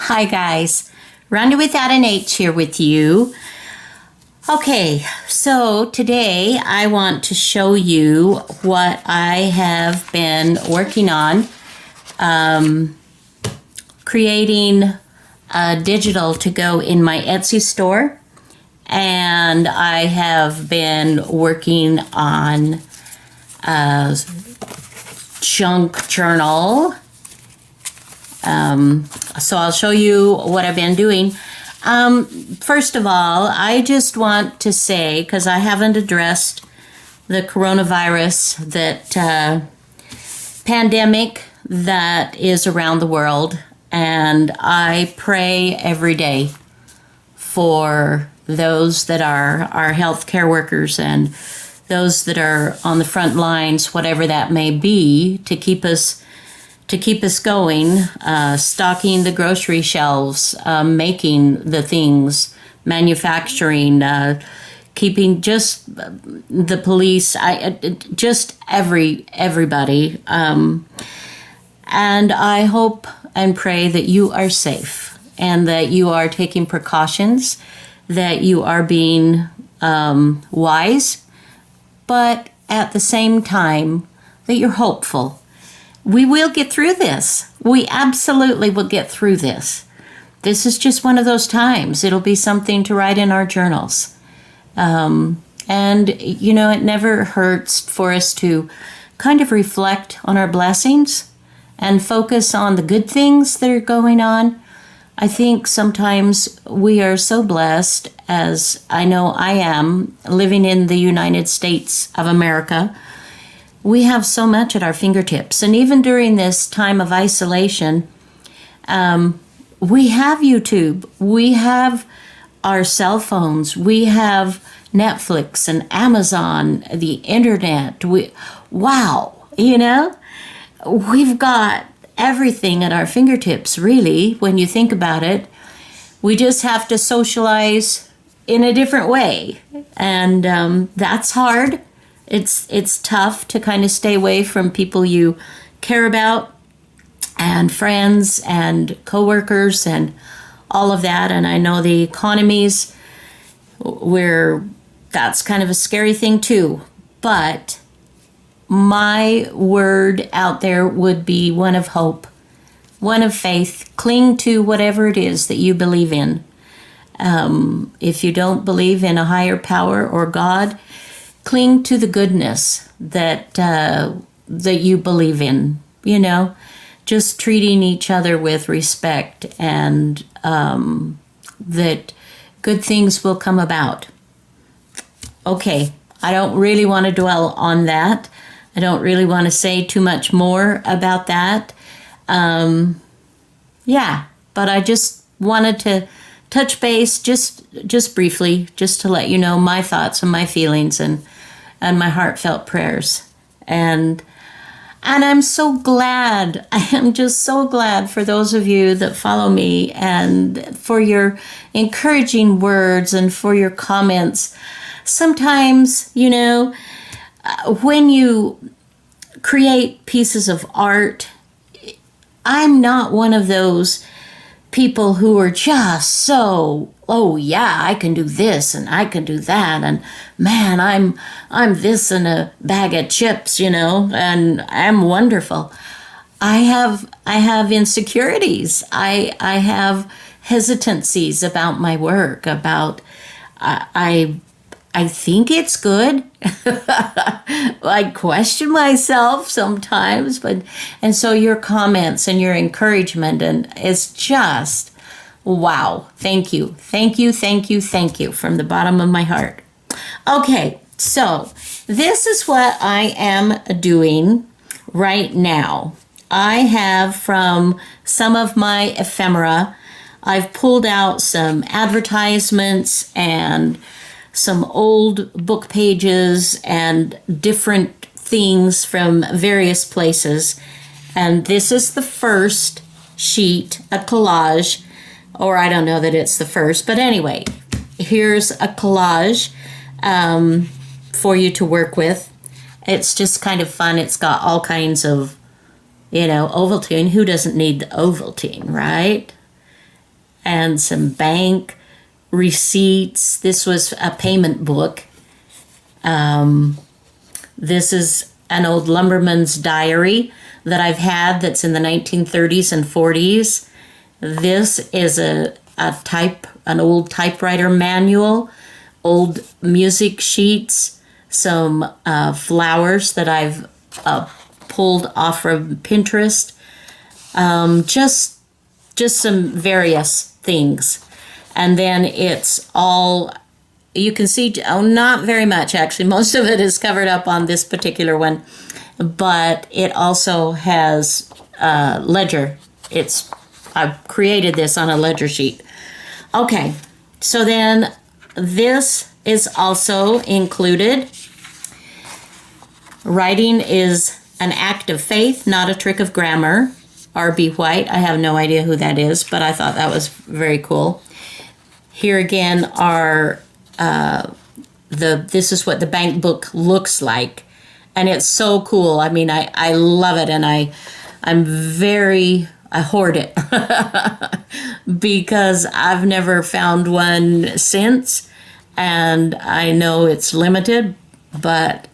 Hi guys, Ronda without an H here with you. Okay, so today I want to show you what I have been working on, creating a digital to go in my Etsy store, and I have been working on a junk journal. So I'll show you what I've been doing. First of all, I just want to say, because I haven't addressed the coronavirus, that pandemic that is around the world, and I pray every day for those that are our healthcare workers and those that are on the front lines, whatever that may be, to keep us going, stocking the grocery shelves, making the things, manufacturing, keeping just the police, just everybody. And I hope and pray that you are safe and that you are taking precautions, that you are being wise, but at the same time that you're hopeful. We will get through this. We absolutely will get through this. This is just one of those times. It'll be something to write in our journals. And, you know, it never hurts for us to kind of reflect on our blessings and focus on the good things that are going on. I think sometimes we are so blessed, as I know I am, living in the United States of America. We have so much at our fingertips. And even during this time of isolation, we have YouTube, we have our cell phones, we have Netflix and Amazon, the internet. Wow, you know, we've got everything at our fingertips, really, when you think about it. We just have to socialize in a different way. And that's hard. It's tough to kind of stay away from people you care about and friends and coworkers and all of that. And I know the economies where that's kind of a scary thing too. But my word out there would be one of hope, one of faith. Cling to whatever it is that you believe in. If you don't believe in a higher power or God, cling to the goodness that that you believe in, you know, just treating each other with respect, and that good things will come about. Okay, I don't really want to dwell on that. I don't really want to say too much more about that. Yeah, but I just wanted to touch base just briefly, just to let you know my thoughts and my feelings and my heartfelt prayers. And I'm so glad. I am just so glad for those of you that follow me, and for your encouraging words and for your comments. Sometimes, you know, when you create pieces of art, I'm not one of those people who are just so, oh yeah, I can do this and I can do that, and man, I'm this and a bag of chips, you know, and I'm wonderful. I have insecurities. I have hesitancies about my work, about I think it's good. I question myself sometimes, and so your comments and your encouragement, and it's just, wow. Thank you. Thank you, thank you, thank you from the bottom of my heart. Okay, so this is what I am doing right now. I have, from some of my ephemera, I've pulled out some advertisements and some old book pages and different things from various places. And this is the first sheet, a collage, or I don't know that it's the first, but anyway, here's a collage for you to work with. It's just kind of fun. It's got all kinds of, you know, Ovaltine. Who doesn't need the Ovaltine, right? and some bank receipts. This was a payment book. This is an old lumberman's diary that I've had that's in the 1930s and 40s. This is an old typewriter manual, old music sheets, some flowers that I've pulled off from Pinterest. Just some various things. And then it's all, you can see, not very much actually. Most of it is covered up on this particular one. But it also has ledger. I've created this on a ledger sheet. Okay, so then this is also included. Writing is an act of faith, not a trick of grammar. R.B. White, I have no idea who that is, but I thought that was very cool. Here again are this is what the bank book looks like. And it's so cool. I mean, I love it, and I hoard it because I've never found one since, and I know it's limited, but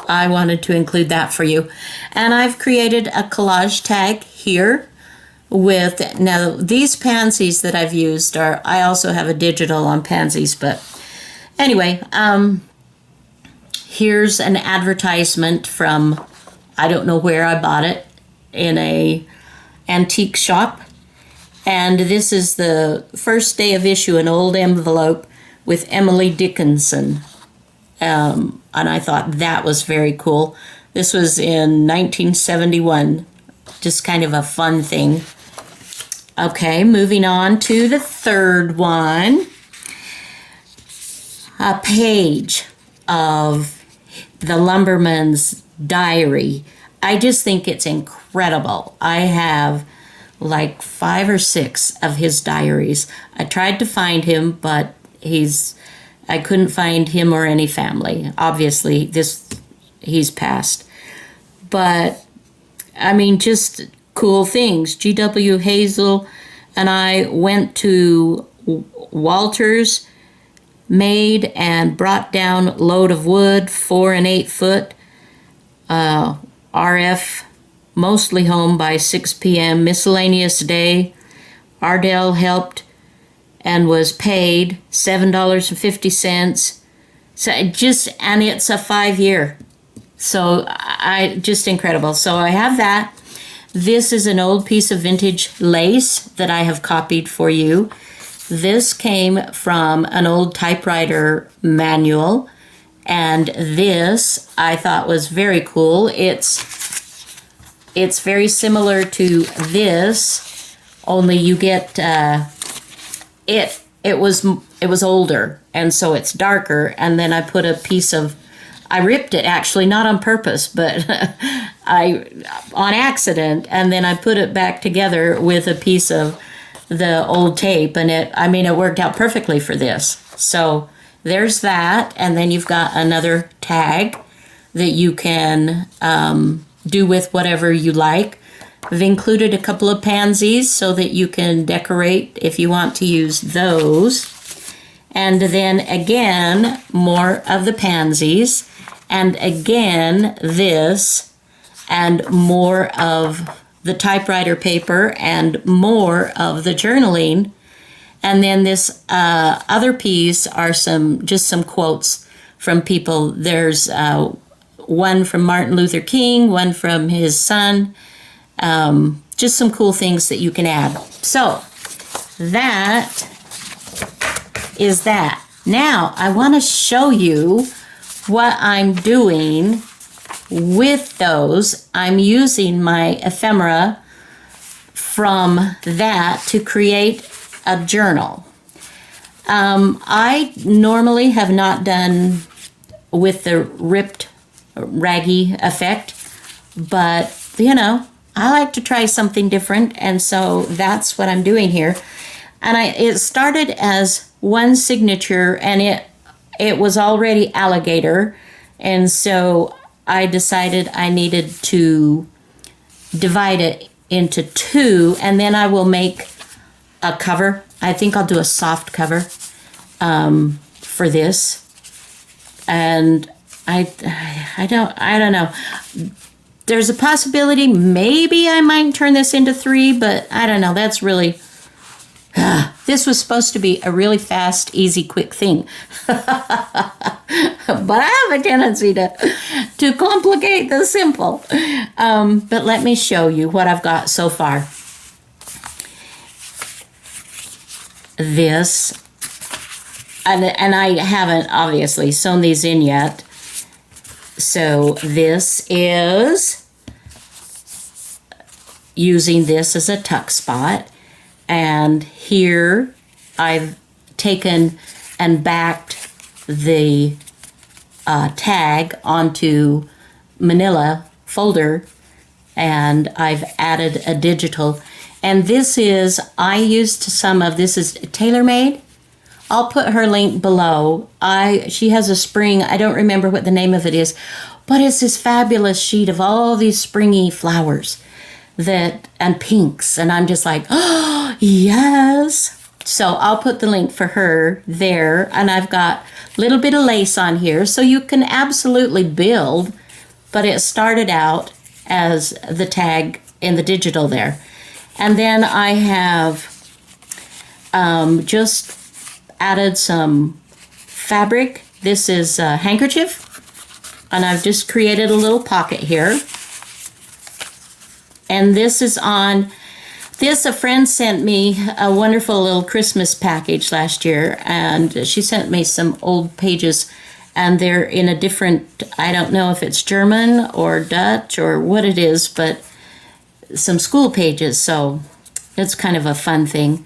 I wanted to include that for you. And I've created a collage tag here with, now these pansies that I've used I also have a digital on pansies, but anyway, here's an advertisement from, I don't know where I bought it, in a antique shop. And this is the first day of issue, an old envelope with Emily Dickinson. And I thought that was very cool. This was in 1971. Just kind of a fun thing. Okay, moving on to the third one. A page of the lumberman's diary. I just think it's incredible. I have like 5 or 6 of his diaries. I tried to find him, but I couldn't find him or any family. Obviously, he's passed. But, I mean, just cool things. G.W. Hazel and I went to Walter's, made and brought down load of wood, 4 and 8 foot. RF, mostly home by 6 p.m. Miscellaneous day. Ardell helped and was paid $7.50. So and it's a 5-year. So just incredible. So I have that. This is an old piece of vintage lace that I have copied for you. This came from an old typewriter manual, and this I thought was very cool. It's very similar to this, only you get it was older, and so it's darker. And then I put a piece of, I ripped it actually, not on purpose, but on accident, and then I put it back together with a piece of the old tape, and it worked out perfectly for this. So there's that, and then you've got another tag that you can do with whatever you like. I've included a couple of pansies so that you can decorate if you want to use those. And then again, more of the pansies, and again this, and more of the typewriter paper, and more of the journaling. And then this other piece are some quotes from people. There's one from Martin Luther King, one from his son, just some cool things that you can add. So that is that. Now I want to show you what I'm doing with those. I'm using my ephemera from that to create a journal. I normally have not done with the ripped raggy effect, but I like to try something different, and so that's what I'm doing here. And it started as one signature, and it was already alligator, and so I decided I needed to divide it into 2, and then I will make a cover I think I'll do a soft cover for this. And I don't know. There's a possibility maybe I might turn this into 3, but I don't know. That's really... this was supposed to be a really fast, easy, quick thing. But I have a tendency to complicate the simple. But let me show you what I've got so far. This, and I haven't obviously sewn these in yet. So this is using this as a tuck spot. And here I've taken and backed the tag onto manila folder, and I've added a digital. And this is, I used some of, this is TaylorMade. I'll put her link below. She has a spring, I don't remember what the name of it is, but it's this fabulous sheet of all these springy flowers and pinks, and I'm just like, oh, yes. So I'll put the link for her there, and I've got a little bit of lace on here, so you can absolutely build, but it started out as the tag in the digital there. And then I have just added some fabric. This is a handkerchief, and I've just created a little pocket here. And this is on, a friend sent me a wonderful little Christmas package last year, and she sent me some old pages, and they're in a different, I don't know if it's German or Dutch or what it is, but some school pages, so it's kind of a fun thing.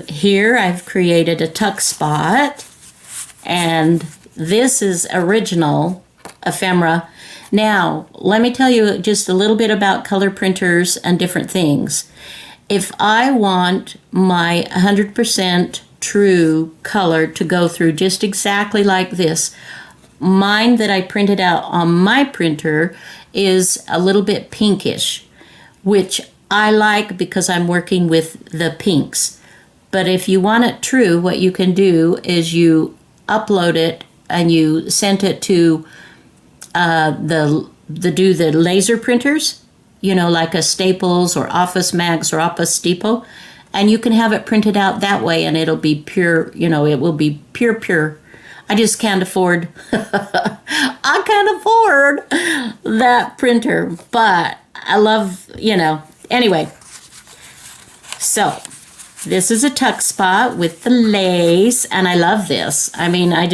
Here I've created a tuck spot, and this is original ephemera. Now, let me tell you just a little bit about color printers and different things. If I want my 100% true color to go through just exactly like this, mine that I printed out on my printer is a little bit pinkish, which I like because I'm working with the pinks. But if you want it true, what you can do is you upload it and you send it to the laser printers, you know, like a Staples or Office Max or Office Depot, and you can have it printed out that way, and it'll be pure, you know, it will be pure. I just can't afford, I can't afford that printer, but I love, you know, anyway. So this is a tuck spot with the lace, and I love this. I mean, I'm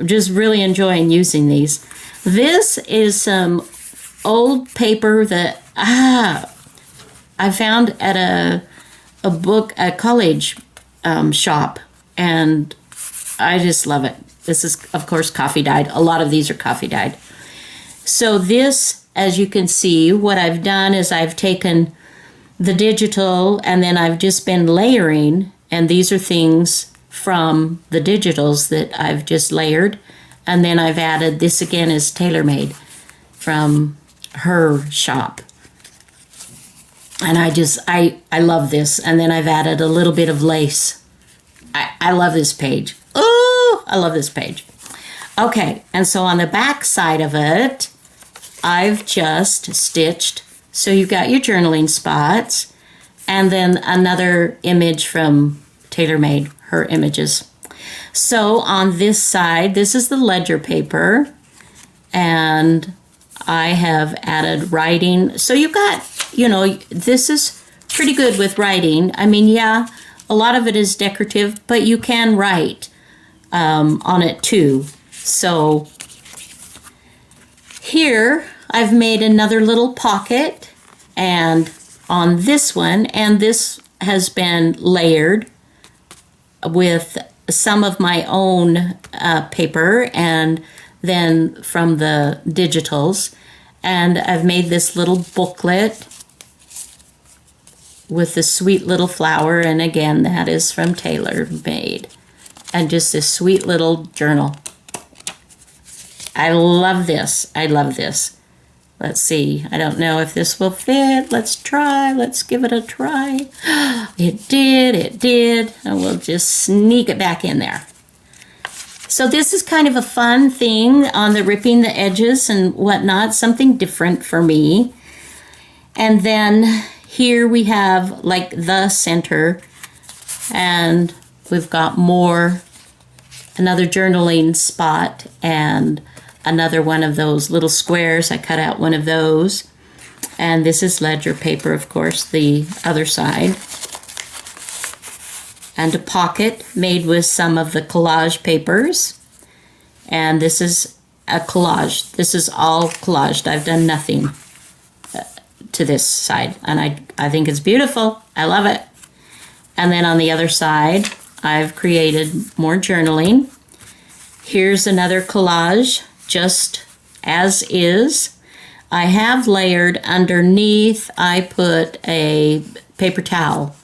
just really enjoying using these. This is some old paper that I found at a college shop, and I just love it. This is, of course, coffee dyed. A lot of these are coffee dyed. So this, as you can see, what I've done is I've taken the digital, and then I've just been layering, and these are things from the digitals that I've just layered, and then I've added, this again is TaylorMade from her shop, and I love this. And then I've added a little bit of lace. I love this page. Oh, I love this page. Okay, and so on the back side of it, I've just stitched, so you've got your journaling spots, and then another image from TaylorMade, her images. So on this side, this is the ledger paper, and I have added writing. So you've got, you know, this is pretty good with writing. I mean, yeah, a lot of it is decorative, but you can write on it too. So here I've made another little pocket, and on this one, and this has been layered with some of my own paper and then from the digitals, and I've made this little booklet with the sweet little flower, and again, that is from TaylorMade, and just this sweet little journal. I love this. I love this. Let's see. I don't know if this will fit. Let's try. Let's give it a try. It did. It did. And we'll just sneak it back in there. So this is kind of a fun thing on the ripping the edges and whatnot. Something different for me. And then here we have like the center. And we've got more, another journaling spot and another one of those little squares. I cut out one of those. And this is ledger paper, of course, the other side. And a pocket made with some of the collage papers. And this is a collage. This is all collaged. I've done nothing to this side. And I think it's beautiful. I love it. And then on the other side, I've created more journaling. Here's another collage, just as is. I have layered underneath, I put a paper towel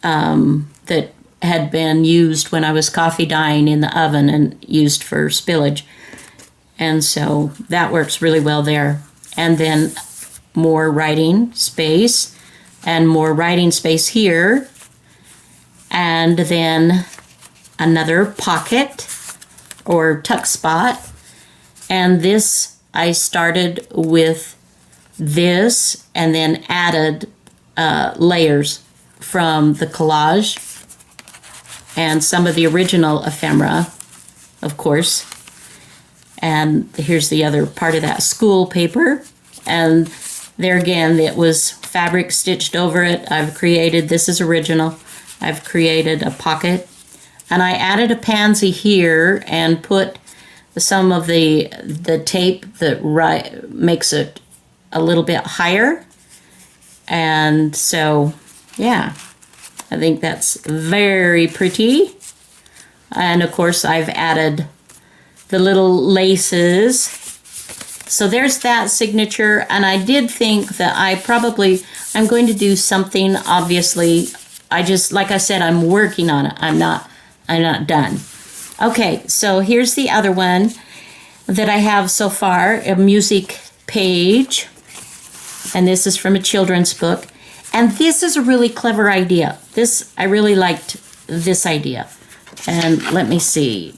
that had been used when I was coffee dyeing in the oven and used for spillage. And so that works really well there. And then more writing space and more writing space here. And then another pocket or tuck spot. And this, I started with this and then added layers from the collage and some of the original ephemera, of course. And here's the other part of that school paper. And there again, it was fabric stitched over it. I've created, this is original, I've created a pocket. And I added a pansy here and put some of the tape that makes it a little bit higher. And so, yeah, I think that's very pretty. And of course, I've added the little laces. So there's that signature. And I did think that I'm going to do something, obviously. Like I said, I'm working on it. I'm not done. Okay, so here's the other one that I have so far, a music page. And this is from a children's book. And this is a really clever idea. I really liked this idea. And let me see.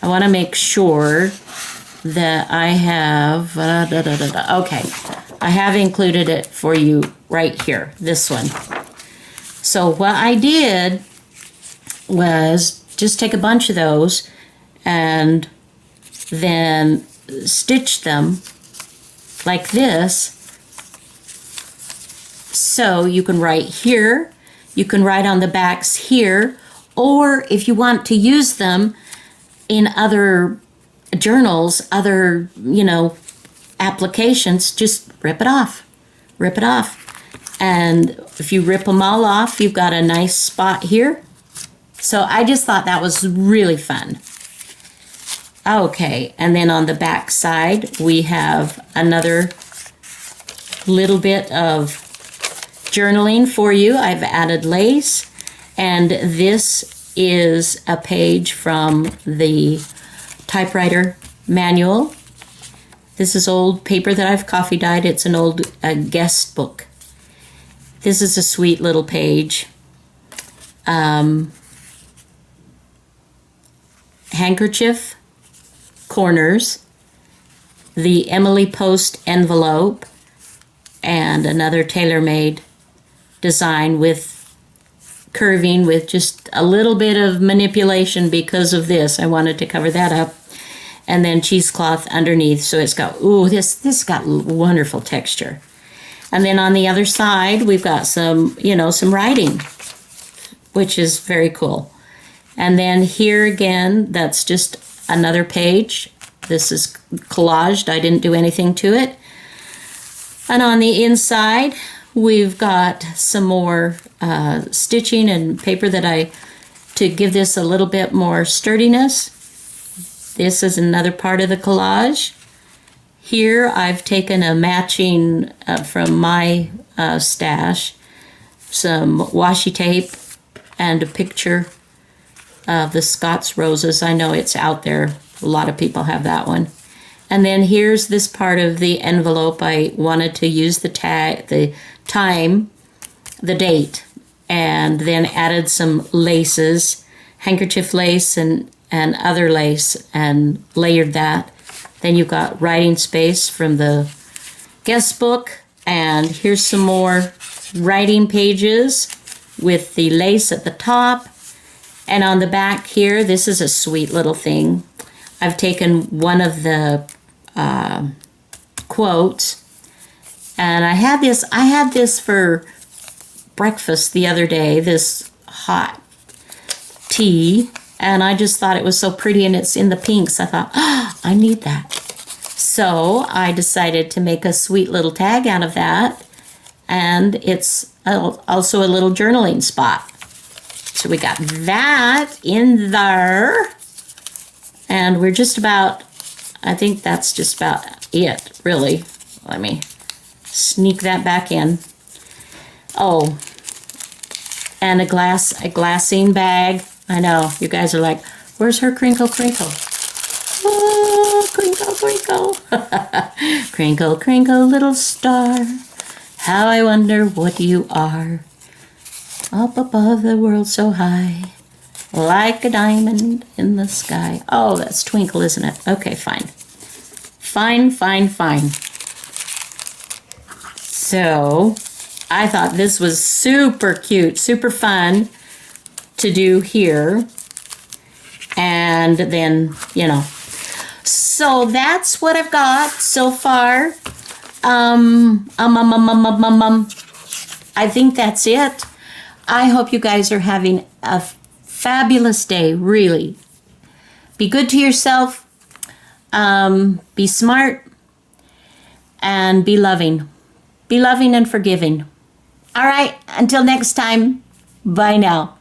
I want to make sure that I have, okay, I have included it for you right here, this one. So what I did was just take a bunch of those and then stitch them like this. So you can write here, you can write on the backs here, or if you want to use them in other journals, other, applications, just rip it off. Rip it off. And if you rip them all off, you've got a nice spot here. So I just thought that was really fun. Okay, and then on the back side, we have another little bit of journaling for you. I've added lace, and this is a page from the typewriter manual. This is old paper that I've coffee dyed. It's an old guest book. This is a sweet little page. Handkerchief corners, the Emily Post envelope, and another tailor-made design with curving with just a little bit of manipulation because of this. I wanted to cover that up. And then cheesecloth underneath, so it's got, this got wonderful texture. And then on the other side, we've got some writing, which is very cool. And then here again, that's just another page. This is collaged. I didn't do anything to it. And on the inside, we've got some more stitching and paper to give this a little bit more sturdiness. This is another part of the collage. Here I've taken a matching from my stash, some washi tape and a picture of the Scots roses. I know it's out there. A lot of people have that one. And then here's this part of the envelope. I wanted to use the tag, the time, the date, and then added some laces, handkerchief lace and other lace, and layered that. Then you've got writing space from the guest book, and here's some more writing pages with the lace at the top. And on the back here, this is a sweet little thing. I've taken one of the quotes, and I had this for breakfast the other day, this hot tea, and I just thought it was so pretty, and it's in the pinks. I thought, oh, I need that. So I decided to make a sweet little tag out of that, and it's also a little journaling spot. So we got that in there, and we're just about, I think that's just about it, really. Let me sneak that back in. Oh, and a glassine bag. I know, you guys are like, where's her crinkle crinkle? Oh, crinkle crinkle. Crinkle crinkle little star, how I wonder what you are. Up above the world so high, like a diamond in the sky. Oh, that's Twinkle, isn't it? Okay, fine. Fine. So, I thought this was super cute, super fun to do here. And then, you know. So, that's what I've got so far. I think that's it. I hope you guys are having a fabulous day, really. Be good to yourself, be smart, and be loving. Be loving and forgiving. All right, until next time, bye now.